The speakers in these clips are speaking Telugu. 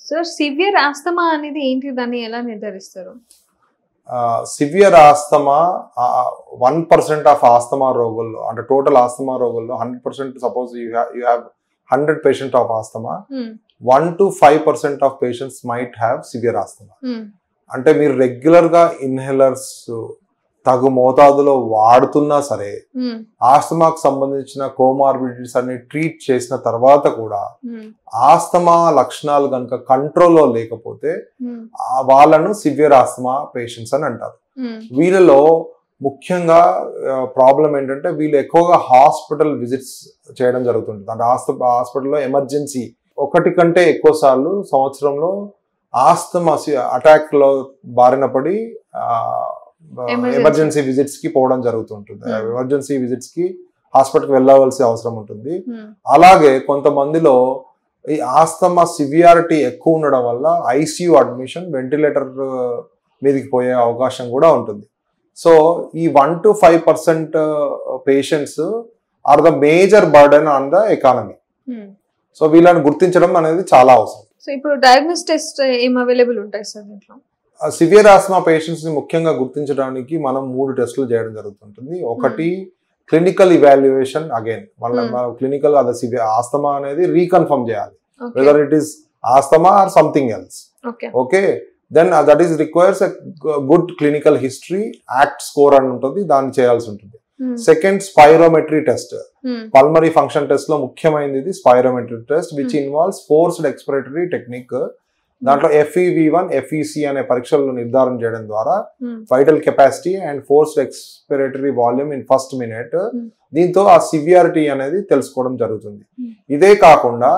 సార్ సివియర్ ఆస్తమా అనేది ఏంటి, దాన్ని ఎలా నిర్ధారిస్తారు? సివియర్ ఆస్తమా 1% ఆఫ్ ఆస్తమా రోగుల్లో, అంటే టోటల్ ఆస్తమా రోగుల్లో 100%, suppose you have 100 patient of asthma, 1 to 5% of patients might have severe asthma. అంటే మీరు రెగ్యులర్ గా ఇన్హేలర్స్ తగు మోతాదులో వాడుతున్నా సరే, ఆస్తమాకు సంబంధించిన కోమార్బిడిటీస్ అన్ని ట్రీట్ చేసిన తర్వాత కూడా ఆస్తమా లక్షణాలు కనుక కంట్రోల్లో లేకపోతే వాళ్ళను సివియర్ ఆస్తమా పేషెంట్స్ అని అంటారు. వీళ్ళలో ముఖ్యంగా ప్రాబ్లం ఏంటంటే వీళ్ళు ఎక్కువగా హాస్పిటల్ విజిట్స్ చేయడం జరుగుతుంటుంది. అంటే హాస్పిటల్లో ఎమర్జెన్సీ 1 కంటే ఎక్కువ సార్లు సంవత్సరంలో ఆస్తమా అటాక్ లో బారిన పడి ఎమర్జెన్సీ విజిట్స్ కి పోవడం జరుగుతుంటుంది. ఎమర్జెన్సీ విజిట్స్ కి హాస్పిటల్కి వెళ్ళవలసిన అవసరం ఉంటుంది. అలాగే కొంతమందిలో ఈ ఆస్తమా సివియారిటీ ఎక్కువ ఉండడం వల్ల ఐసియు అడ్మిషన్, వెంటిలేటర్ మీదకి పోయే అవకాశం కూడా ఉంటుంది. సో ఈ 1 to 5% patients are the major burden on the economy. So వీళ్ళని గుర్తించడం అనేది చాలా అవసరం. సో ఇప్పుడు డయాగ్నోస్ టెస్ట్ ఏం అవైలబుల్ ఉంటాయి సార్ దీంట్లో? సివియర్ ఆస్తమా పేషెంట్స్ ని ముఖ్యంగా గుర్తించడానికి మనం 3 టెస్టులు చేయడం జరుగుతుంటుంది. ఒకటి క్లినికల్ ఇవాల్యుయేషన్, అగైన్ మన క్లినికల్ అది సివియర్ ఆస్తమా అనేది రీకన్ఫర్మ్ చేయాలి, whether it is asthma or something else. Okay, then that is requires a good clinical history, ACT score అని ఉంటుంది, దాన్ని చేయాల్సి ఉంటుంది. Second spirometry test, pulmonary function test లో ముఖ్యమైనది ఇది spirometry test, which involves forced expiratory technique. దాంట్లో FEV1, FEC అనే పరీక్షలను నిర్ధారణ చేయడం ద్వారా vital capacity and forced expiratory volume in first minute, దీంతో ఆ సివియారిటీ అనేది తెలుసుకోవడం జరుగుతుంది. ఇదే కాకుండా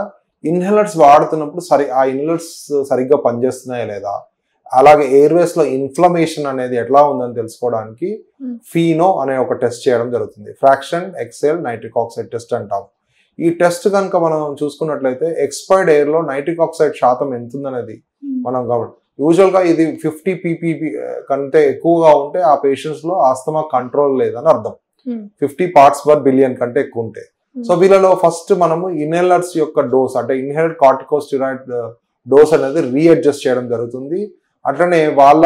ఇన్హేలర్స్ వాడుతున్నప్పుడు ఆ ఇన్హేలర్స్ సరిగ్గా పనిచేస్తున్నాయా లేదా, అలాగే ఎయిర్వేస్ లో ఇన్ఫ్లమేషన్ అనేది ఎట్లా ఉందని తెలుసుకోవడానికి ఫీనో అనే ఒక టెస్ట్ చేయడం జరుగుతుంది. Fraction exhaled nitric oxide test అంటాం. ఈ టెస్ట్ కనుక మనం చూసుకున్నట్లయితే ఎక్స్పైర్డ్ ఎయిర్ లో నైట్రిక్ ఆక్సైడ్ శాతం ఎంత ఉందనేది మనం కాబట్టి యూజువల్ గా ఇది 50 ppb కంటే ఎక్కువగా ఉంటే ఆ పేషెంట్స్ లో ఆస్తమా కంట్రోల్ లేదని అర్థం. 50 parts per billion కంటే ఎక్కువ ఉంటే. సో వీళ్ళలో ఫస్ట్ మనము ఇన్హేలర్స్ యొక్క డోస్, అంటే ఇన్హేలర్ కార్టికోస్టెరాయిడ్ డోస్ అనేది రీఅడ్జస్ట్ చేయడం జరుగుతుంది. అట్లనే వాళ్ళ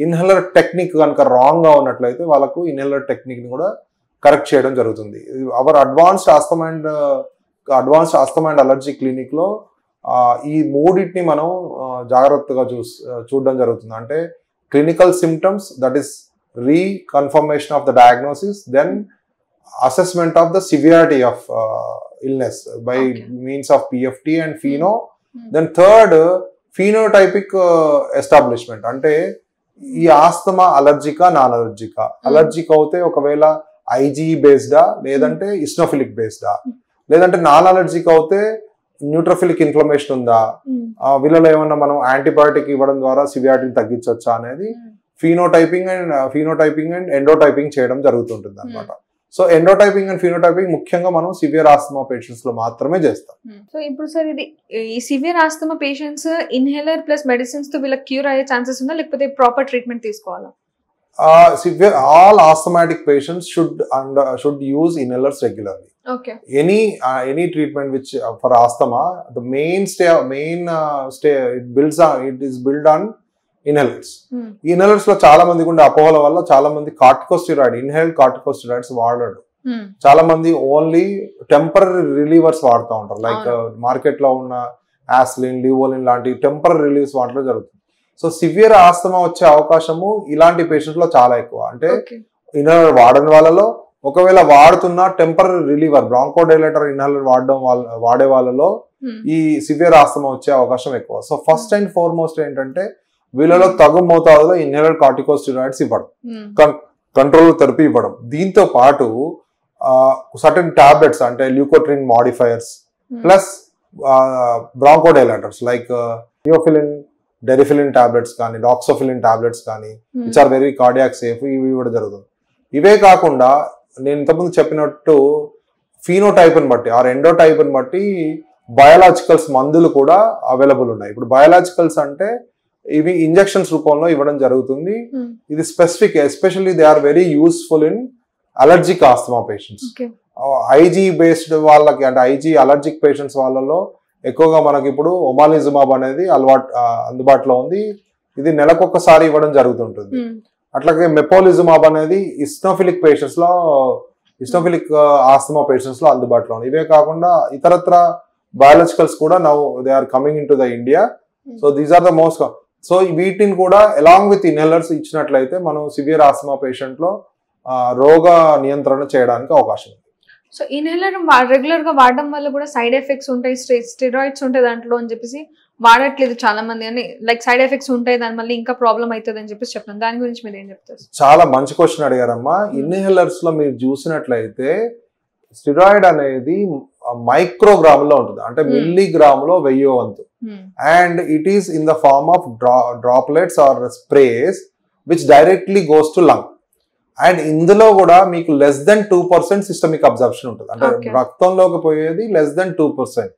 ఇన్హేలర్ టెక్నిక్ కనుక రాంగ్ గా ఉన్నట్లయితే వాళ్ళకు ఇన్హేలర్ టెక్నిక్ ని కూడా కరెక్ట్ చేయడం జరుగుతుంది. Our advanced asthma and allergy clinic లో ఈ మూడింటిని మనం జాగ్రత్తగా చూడడం జరుగుతుంది. అంటే clinical symptoms, that is reconfirmation of the diagnosis, then assessment of the severity of illness by means of PFT and FeNO. Then third phenotypic establishment, అంటే ఈ ఆస్తమా అలర్జికా నాన్ అలర్జికా. అలర్జిక్ అయితే ఒకవేళ IgE బేస్డా, లేదంటే ఇస్నోఫిలిక్ బేస్డా, లేదంటే నాన్ అలర్జిక్ అయితే న్యూట్రోఫిలిక్ ఇన్ఫ్లమేషన్ ఉందా, వీళ్ళలో ఏమన్నా మనం యాంటీబయాటిక్ ఇవ్వడం ద్వారా సివియారిటీని తగ్గించవచ్చా అనేది ఫీనోటైపింగ్ అండ్ ఎండోటైపింగ్ చేయడం జరుగుతుంటుంది అనమాట. సో ఎండోటైపింగ్ అండ్ ఫీనోటైపింగ్ ముఖ్యంగా మనం సివియర్ ఆస్తమా పేషెంట్స్ లో మాత్రమే చేస్తాం. సో ఇప్పుడు సార్ ఇది ఈ severe asthma patients inhaler plus medicines తో వీళ్ళకి క్యూర్ అయ్యే ఛాన్సెస్ ఉందా, లేకపోతే ప్రాపర్ ట్రీట్మెంట్ తీసుకోవాలా? All asthmatic patients should use inhalers regularly. Okay. Any treatment which for asthma, the main it is built on inhalers. Inhalers లో చాలా మందికి ఉండే అపోహల వల్ల చాలా మంది కార్టికోస్టెరాయిడ్, ఇన్హేల్డ్ కార్టికోస్టెరాయిడ్స్ వాడరు. చాలా మంది ఓన్లీ టెంపరరీ రిలీవర్స్ వాడుతూ ఉంటారు. లైక్ మార్కెట్ లో ఉన్న యాస్లిన్, లివోలిన్ లాంటి టెంపరరీ రిలీవ్స్ వాడడం జరుగుతుంది. సో సివియర్ ఆస్తమా వచ్చే అవకాశము ఇలాంటి పేషెంట్స్ లో చాలా ఎక్కువ. అంటే ఇన్హేలర్ వాడని వాళ్ళలో, ఒకవేళ వాడుతున్న టెంపరరీ రిలీవర్ బ్రాంకోడైలేటర్ ఇన్హేలర్ వాడే వాళ్ళలో ఈ సివియర్ ఆస్తమా వచ్చే అవకాశం ఎక్కువ. సో ఫస్ట్ అండ్ ఫార్మోస్ట్ ఏంటంటే వీళ్ళలో తగు మోతాదులో ఇన్హేలర్ కార్టికోస్టెరాయిడ్స్ ఇవ్వడం, కంట్రోల్ థెరపీ ఇవ్వడం. దీంతో పాటు సర్టెన్ టాబ్లెట్స్, అంటే leukotriene modifiers plus bronchodilators like theophylline, Deriphyllin tablets కానీ, డాక్సోఫిలిన్ టాబ్లెట్స్ కానీ, which are very cardiac safe, ఇవి కూడా జరుగుతుంది. ఇవే కాకుండా నేను ఇంతకుముందు చెప్పినట్టు ఫీనోటైప్ని బట్టి ఆర్ ఎండోటైప్ని బట్టి బయాలజికల్స్ మందులు కూడా అవైలబుల్ ఉన్నాయి. ఇప్పుడు బయాలజికల్స్ అంటే ఇవి ఇంజెక్షన్స్ రూపంలో ఇవ్వడం జరుగుతుంది. ఇది specific, especially they are very useful in allergic asthma patients. IG based వాళ్ళకి, అంటే IG అలర్జిక్ పేషెంట్స్ వాళ్ళలో ఎక్కువగా మనకి ఇప్పుడు ఒమాలిజుమాబ్ అనేది అందుబాటులో ఉంది. ఇది నెలకొకసారి ఇవ్వడం జరుగుతుంటుంది. అట్లాగే మెపోలిజుమాబ్ అనేది ఇస్నోఫిలిక్ ఆస్తమా పేషెంట్స్ లో అందుబాటులో ఉంది. ఇవే కాకుండా ఇతరత్ర బయాలజికల్స్ కూడా now they are coming into the India. So these are the most. So వీటిని కూడా అలాంగ్ విత్ ఇన్హేలర్స్ ఇచ్చినట్లయితే మనం సివియర్ ఆస్తమా పేషెంట్ లో రోగ నియంత్రణ చేయడానికి అవకాశం ఉంది. సో ఇన్హేలర్ రెగ్యులర్ గా వాడడం వల్ల కూడా సైడ్ ఎఫెక్ట్స్ ఉంటాయి, స్టెరాయిడ్స్ ఉంటాయి దాంట్లో అని చెప్పేసి వాడట్లేదు చాలా మంది, అని లైక్ సైడ్ ఎఫెక్ట్స్ ఉంటాయి, దాని వల్ల ఇంకా ప్రాబ్లం అవుతుంది అని చెప్పేసి చెప్తాను. దాని గురించి మీరు ఏం చెప్తారు? చాలా మంచి క్వశ్చన్ అడిగారమ్మా. ఇన్హేలర్స్ లో మీరు చూసినట్లయితే స్టెరాయిడ్ అనేది మైక్రోగ్రామ్ లో ఉంటుంది, అంటే మిల్లీగ్రామ్ లో 1000 వంతు. And it is in the form of droplets or sprays which directly goes to lung. And ఇందులో కూడా మీకు లెస్ దెన్ 2% సిస్టమిక్ అబ్జర్ప్షన్ ఉంటుంది, అంటే రక్తంలోకి పోయేది లెస్ దెన్ 2%.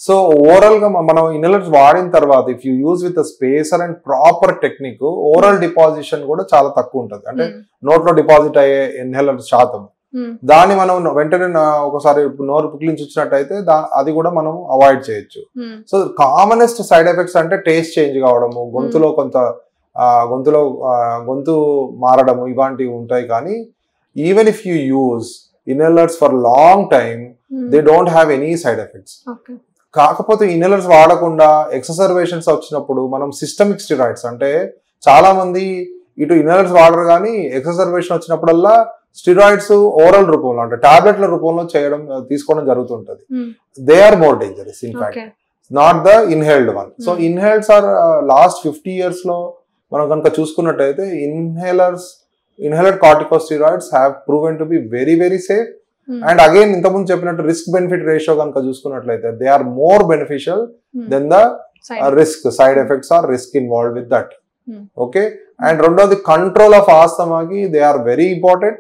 సో ఓవరాల్ గా మనం ఇన్హేలర్స్ వాడిన తర్వాత if you use with spacer and proper technique, oral deposition కూడా చాలా తక్కువ ఉంటుంది, అంటే నోట్లో డిపాజిట్ అయ్యే ఇన్హేలర్ శాతం. దాన్ని మనం వెంటనే ఒకసారి నోరు పుక్లించి వచ్చినట్టయితే అది కూడా మనం అవాయిడ్ చేయొచ్చు. సో కామనెస్ట్ సైడ్ ఎఫెక్ట్స్ అంటే టేస్ట్ చేంజ్ కావడము, గొంతు మారడము, ఇలాంటివి ఉంటాయి. కానీ even if you use inhalers for long time they don't have any side effects. కాకపోతే ఇన్హేలర్స్ వాడకుండా ఎక్సర్వేషన్స్ వచ్చినప్పుడు మనం సిస్టమిక్ స్టెరాయిడ్స్, అంటే చాలా మంది ఇటు ఇన్హేలర్స్ వాడరు కానీ ఎక్సర్వేషన్ వచ్చినప్పుడల్లా స్టెరాయిడ్స్ ఓరల్ రూపంలో, అంటే టాబ్లెట్ల రూపంలో తీసుకోవడం జరుగుతుంటది. They are more dangerous in fact, not the inhaled one. So inhaleds are last 50 years లో మనం కనుక చూసుకున్నట్టయితే inhaler corticosteroids have proven to be very very safe. And again ఇంతకుముందు చెప్పినట్టు రిస్క్ బెనిఫిట్ రేషియో కనుక చూసుకున్నట్లయితే they are more beneficial than the risk, side effects or risk involve with that. Okay. And రెండోది కంట్రోల్ ఆఫ్ ఆస్తమాకి they are very important.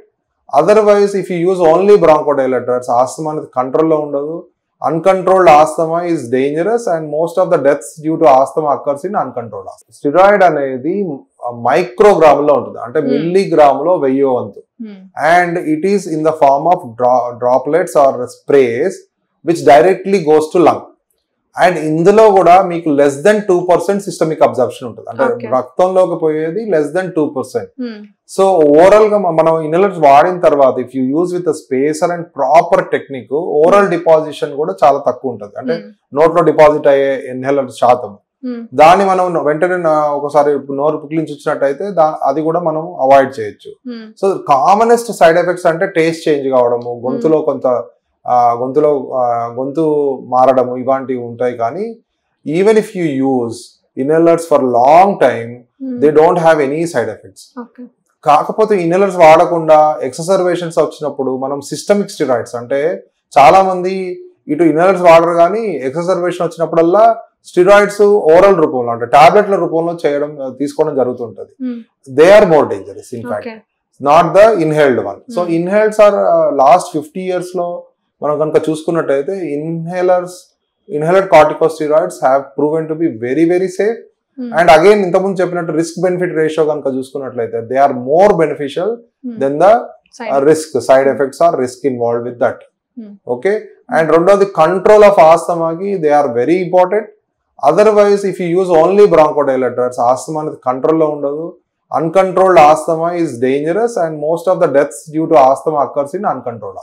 Otherwise if you use only bronchodilators, asthma అనేది కంట్రోల్లో ఉండదు. Uncontrolled asthma is dangerous and most of the deaths due to asthma occurs in uncontrolled asthma. Steroid అనేది మైక్రోగ్రామ్ లో ఉంటుంది, అంటే మిల్లీగ్రామ్ లో 1000 వంతు. And it is in the form of droplets or sprays which directly goes to lung. And ఇందులో కూడా మీకు లెస్ దెన్ 2% సిస్టమిక్ అబ్జర్ప్షన్ ఉంటుంది, అంటే రక్తంలోకి పోయేది లెస్ దెన్ 2%. సో ఓవరాల్ గా మనం ఇన్హేలర్స్ వాడిన తర్వాత if you use with spacer and proper technique, oral deposition కూడా చాలా తక్కువ ఉంటుంది, అంటే నోట్లో డిపాజిట్ అయ్యే ఇన్హేలర్ శాతం. దాన్ని మనం వెంటనే ఒకసారి నోరు పుక్లించి వచ్చినట్టయితే అది కూడా మనం అవాయిడ్ చేయొచ్చు. సో కామనెస్ట్ సైడ్ ఎఫెక్ట్స్ అంటే టేస్ట్ చేంజ్ కావడము, గొంతు మారడము, ఇలాంటివి ఉంటాయి. కానీ even if you use inhalers for long time they don't have any side effects. కాకపోతే ఇన్హేలర్స్ వాడకుండా ఎక్సర్వేషన్స్ వచ్చినప్పుడు మనం సిస్టమిక్ స్టెరాయిడ్స్, అంటే చాలా మంది ఇటు ఇన్హేలర్స్ వాడరు కానీ ఎక్సర్వేషన్ వచ్చినప్పుడల్లా స్టెరాయిడ్స్ ఓరల్ రూపంలో, అంటే టాబ్లెట్ల రూపంలో తీసుకోవడం జరుగుతుంటది. They are more dangerous in fact, not the inhaled one. So inhaleds are last 50 years లో మనం కనుక చూసుకున్నట్టయితే inhaler corticosteroids have proven to be very very safe. And again ఇంతకుముందు చెప్పినట్టు రిస్క్ బెనిఫిట్ రేషియో కనుక చూసుకున్నట్లయితే they are more beneficial than the risk, side effects or risk involve with that. Okay. And రెండోది కంట్రోల్ ఆఫ్ ఆస్తమాకి they are very important. Otherwise if you use only bronchodilators, asthma అనేది కంట్రోల్లో ఉండదు. Uncontrolled asthma is dangerous and most of the deaths due to asthma occurs in uncontrolled asthma.